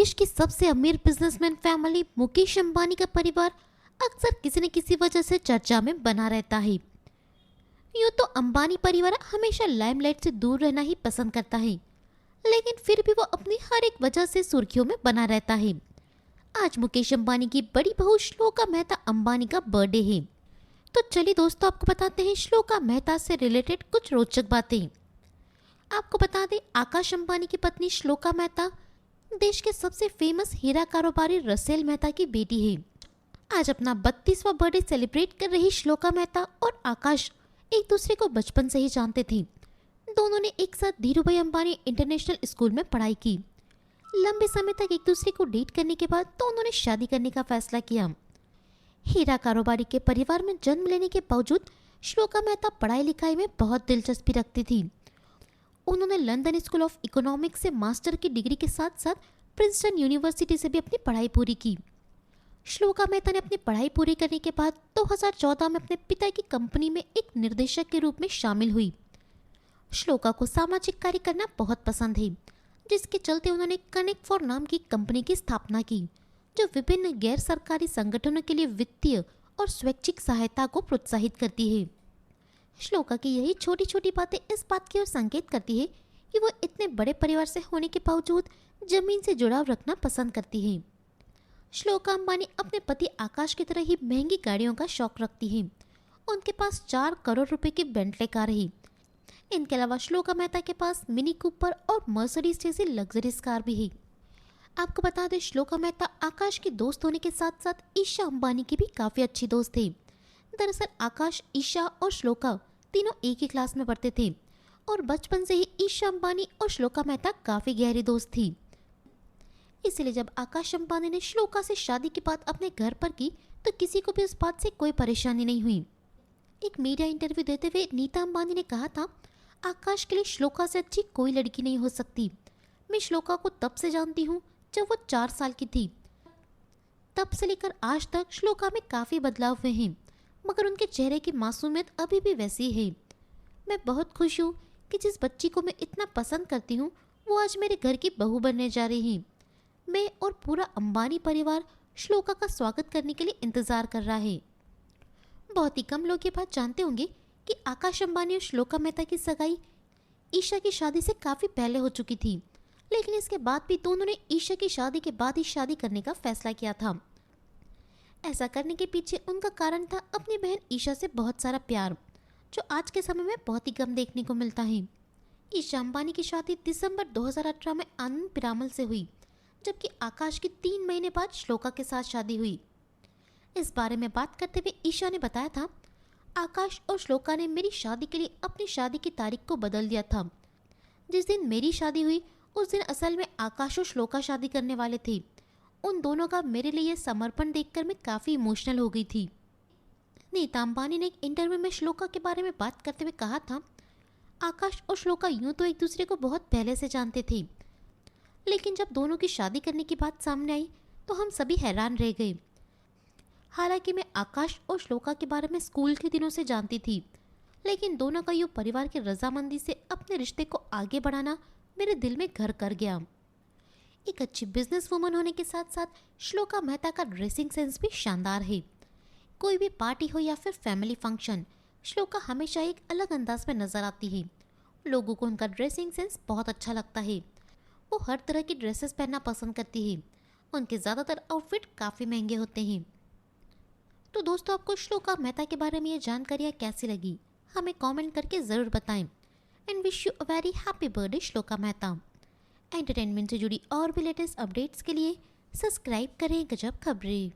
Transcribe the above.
देश की सबसे अमीर बिजनेसमैन फैमिली मुकेश अंबानी का परिवार अक्सर किसी न किसी वजह से चर्चा में बना रहता है। यूँ तो अंबानी परिवार हमेशा लाइमलाइट से दूर रहना ही पसंद करता है, लेकिन फिर भी वो अपनी हर एक वजह से सुर्खियों में बना रहता है। आज मुकेश अंबानी की बड़ी बहू श्लोका मेहता अंबानी का बर्थडे है, तो चलिए दोस्तों आपको बताते हैं श्लोका मेहता से रिलेटेड कुछ रोचक बातें। आपको बता दें, आकाश अंबानी की पत्नी श्लोका मेहता देश के सबसे फेमस हीरा कारोबारी रसेल मेहता की बेटी है। आज अपना 32वां बर्थडे सेलिब्रेट कर रही श्लोका मेहता और आकाश एक दूसरे को बचपन से ही जानते थे। दोनों ने एक साथ धीरूभाई अंबानी इंटरनेशनल स्कूल में पढ़ाई की। लंबे समय तक एक दूसरे को डेट करने के बाद दोनों ने शादी करने का फैसला किया। हीरा कारोबारी के परिवार में जन्म लेने के बावजूद श्लोका मेहता पढ़ाई लिखाई में बहुत दिलचस्पी रखती थी। उन्होंने लंदन स्कूल ऑफ इकोनॉमिक्स से मास्टर की डिग्री के साथ साथ प्रिंसटन यूनिवर्सिटी से भी अपनी पढ़ाई पूरी की। श्लोका मेहता ने अपनी पढ़ाई पूरी करने के बाद 2014 में अपने पिता की कंपनी में एक निर्देशक के रूप में शामिल हुई। श्लोका को सामाजिक कार्य करना बहुत पसंद है, जिसके चलते उन्होंने कनेक्ट फॉर नाम की कंपनी की स्थापना की, जो विभिन्न गैर सरकारी संगठनों के लिए वित्तीय और स्वैच्छिक सहायता को प्रोत्साहित करती है। श्लोका की यही छोटी छोटी बातें इस बात की ओर संकेत करती है कि वो इतने बड़े परिवार से होने के बावजूद जमीन से जुड़ाव रखना पसंद करती है। श्लोका अंबानी अपने पति आकाश की तरह ही महंगी गाड़ियों का शौक रखती है। उनके पास 4 करोड़ रुपए की बेंटले कार है। इनके अलावा श्लोका मेहता के पास मिनी कूपर और मर्सिडीज जैसी लग्जरीज कार भी है। आपको बता दें, श्लोका मेहता आकाश की दोस्त होने के साथ साथ ईशा अंबानी की भी काफ़ी अच्छी दोस्त थी। दरअसल आकाश, ईशा और श्लोका तीनों एक ही क्लास में पढ़ते थे और बचपन से ही ईशा अंबानी और श्लोका मेहता काफ़ी गहरी दोस्त थी। इसलिए जब आकाश अंबानी ने श्लोका से शादी की बात अपने घर पर की तो किसी को भी उस बात से कोई परेशानी नहीं हुई। एक मीडिया इंटरव्यू देते हुए नीता अंबानी ने कहा था, आकाश के लिए श्लोका से अच्छी कोई लड़की नहीं हो सकती। मैं श्लोका को तब से जानती हूँ जब वो 4 साल की थी। तब से लेकर आज तक श्लोका में काफ़ी बदलाव हुए हैं, मगर उनके चेहरे की मासूमियत अभी भी वैसी है। मैं बहुत खुश हूँ कि जिस बच्ची को मैं इतना पसंद करती हूँ वो आज मेरे घर की बहू बनने जा रही है। मैं और पूरा अंबानी परिवार श्लोका का स्वागत करने के लिए इंतज़ार कर रहा है। बहुत ही कम लोग ये बात जानते होंगे कि आकाश अंबानी और श्लोका मेहता की सगाई ईशा की शादी से काफ़ी पहले हो चुकी थी, लेकिन इसके बाद भी दोनों ने ईशा की शादी के बाद ही शादी करने का फैसला किया था। ऐसा करने के पीछे उनका कारण था अपनी बहन ईशा से बहुत सारा प्यार, जो आज के समय में बहुत ही कम देखने को मिलता है। ईशा अंबानी की शादी दिसंबर 2018 में आनंद पिरामल से हुई, जबकि आकाश की 3 महीने बाद श्लोका के साथ शादी हुई। इस बारे में बात करते हुए ईशा ने बताया था, आकाश और श्लोका ने मेरी शादी के लिए अपनी शादी की तारीख को बदल दिया था। जिस दिन मेरी शादी हुई उस दिन असल में आकाश और श्लोका शादी करने वाले थे। उन दोनों का मेरे लिए समर्पण देखकर मैं काफ़ी इमोशनल हो गई थी। नीता अंबानी ने एक इंटरव्यू में श्लोका के बारे में बात करते हुए कहा था, आकाश और श्लोका यूं तो एक दूसरे को बहुत पहले से जानते थे, लेकिन जब दोनों की शादी करने की बात सामने आई तो हम सभी हैरान रह गए। हालांकि मैं आकाश और श्लोका के बारे में स्कूल के दिनों से जानती थी, लेकिन दोनों का यूं परिवार की रजामंदी से अपने रिश्ते को आगे बढ़ाना मेरे दिल में घर कर गया। एक अच्छी बिजनेस वुमन होने के साथ साथ श्लोका मेहता का ड्रेसिंग सेंस भी शानदार है। कोई भी पार्टी हो या फिर फैमिली फंक्शन, श्लोका हमेशा एक अलग अंदाज में नजर आती है। लोगों को उनका ड्रेसिंग सेंस बहुत अच्छा लगता है। वो हर तरह की ड्रेसेस पहनना पसंद करती है। उनके ज़्यादातर आउटफिट काफ़ी महंगे होते हैं। तो दोस्तों, आपको श्लोका मेहता के बारे में ये जानकारियाँ कैसी लगी हमें कमेंट करके ज़रूर बताएं। And wish you a very happy birthday shloka Mehta. Entertainment से जुड़ी और भी लेटेस्ट अपडेट्स के लिए सब्सक्राइब करें गजब खबरें।